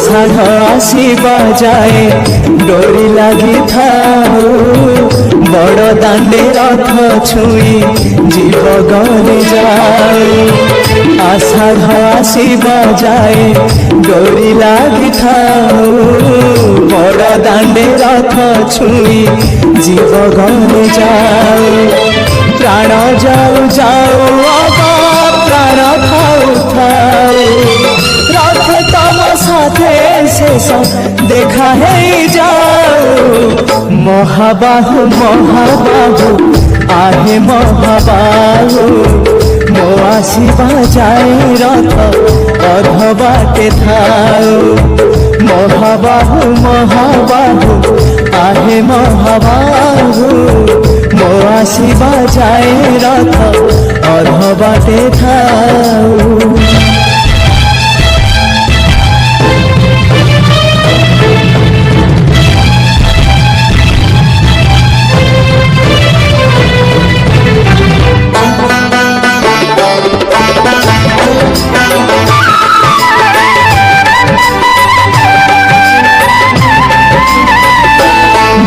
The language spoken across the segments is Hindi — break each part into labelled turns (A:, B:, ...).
A: आषाढ़ आसीबा जाए डोरी लगी थाऊ बड़ दांडे रथ छुई जीव गले जाए आषाढ़ आसीबा जाए डोरी लगी थाऊ बड़ दांडे रथ छुई जीव गले जाए प्राण जाऊ जाऊ प्राण थाऊ थाऊ रथ तम साथे शेष देखा है जाओ महाबाहु महाबाहु आहे महाबाहु मो आसीबा जाए रथ अध बाटे थाऊ महाबाहु महाबाहु आहे महाबाहु मो आसीबा जाए रथ अध बाटे थाऊ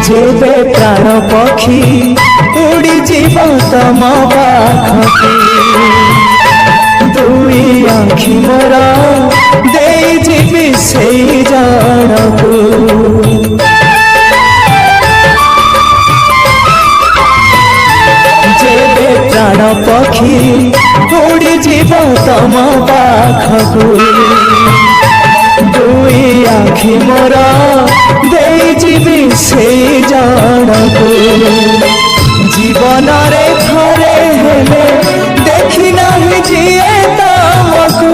A: जेबे प्राण पक्षी उड़ी जीव तम पाखी दुई आखि मोर दे जीवी से जानकू जेबे प्राण पक्षी उड़ी जीव तम पाखू दुई आखि मोर दे जीवी से जानकू जीवन रे थरे हेले देखी नहीं जिए तमको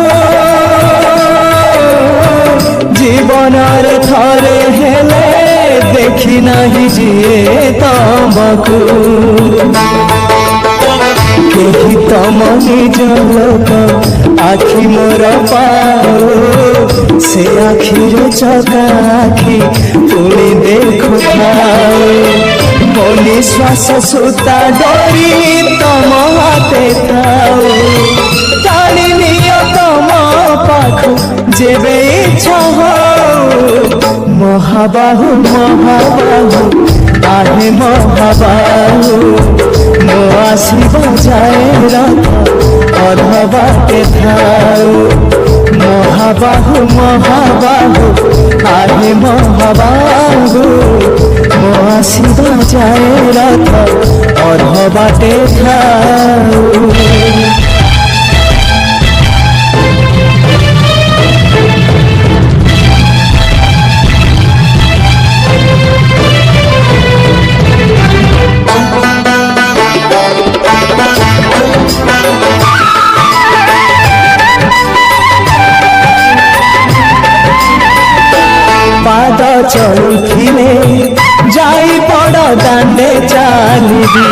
A: जीवन रे थरे हेले देखी नहीं जिए तमको केही तम निज लोक आखि मोर पाओ से आखिर चका आखि पुणी देखु मो निश्वास सुता डोरी तम हाथे थाओ टाणी नियो तम पाखु जेबे इच्छा हो महाबाहु महाबाहु आहे महाबाहु मो आसीबा जाए रथ अध बाटे थाऊ महाबाहु महाबाहु आहे महाबाहु मो आसीबा जाए रथ अध बाटे थाऊ पाद चलुथिले जाई बड़ दांडे चालिबी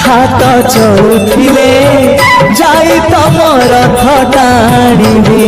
A: हाथ चलुथिले जाई तम रथ टाणिबी